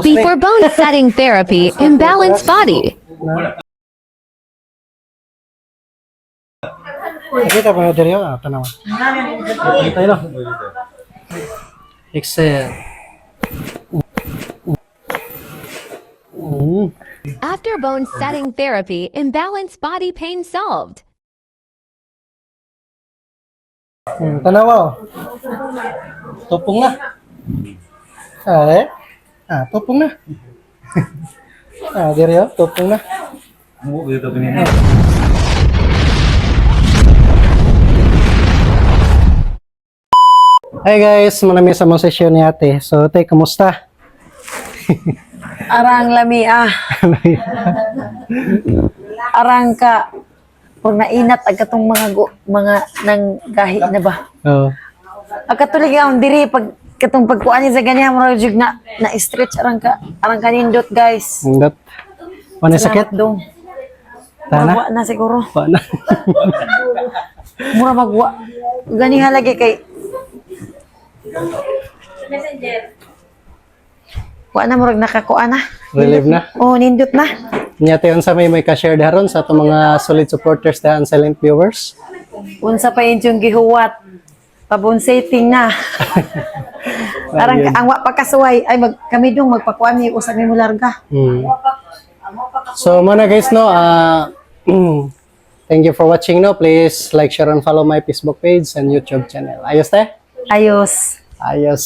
Before bone setting therapy, imbalance body. Kita pa na diri tanaw. Tayo no. Exhale. After bone setting therapy, imbalance body pain solved. Tanaw. Tupong na. Tupong na. Diri tupong na. Hi guys, manami sa mga sesyon ni ate. So, ate, kamusta? Arang lami Arang ka. Pag nainat agkatong mga nang gahi na ba? Oo. Agkatulig ang diri pag katong pagkuan niya sa ganyan mo jud na stretch arang ka nindot guys. Hanggat. Ano sakit? Dong. Tana? Magwa na siguro. Paano? Mura magwa. Gani halagi kay Wa na murag nakakuan na. Relieve na. Oh, nindot na. Nyate unsa may ka-share daron sa atong mga solid supporters and silent viewers. Unsa pa yung gihuwat. Pabonsating na. Arang ang wa pagkasuway ay kami dong magpakuan ni usab mi mularga. So mana guys no, thank you for watching no. Please like, share and follow my Facebook page and YouTube channel. Ayos te? Ayos. Ayos.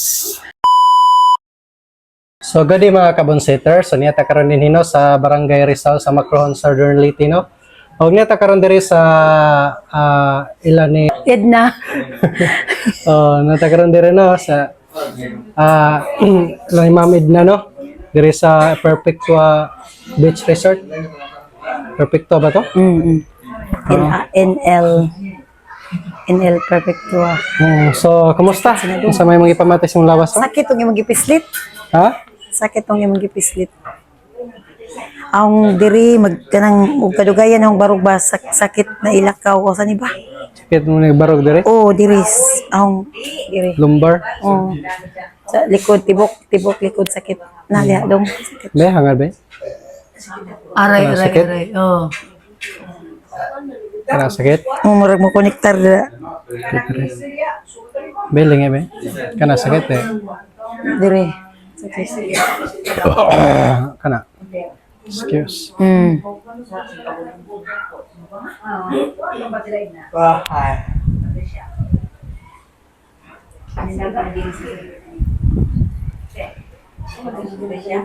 So gadi mga kabonsitters, so niyata karon din hino sa Barangay Rizal sa Macrohon, Southern Leyte no. Og niyata karon diri sa ilan ni Edna. niyata karon diri no sa ni Ma'am Edna no. Diri sa Perpetua Beach Resort. Perpetua ba to? NL Perpetua. So, kumusta? Sa may mga ipamatis yung lawas? Sakit tong imong gipislit. Ha? Sakit tong imong gipislit. Ang diri magkanang og kadugayan ang barog ba sakit na ilakaw o sa ni ba? Sakit mo nagbarog diri? Oh, diri ang diri. Lumbar? Oh. Sa likod tibok likod sakit. Na diha dong sakit. Be, hangal be? Aray sakit? Oh. Kana sakit? Murag mo konektar dira. Be, lingi be? Kana sakit eh? Diri. Kana? Excuse.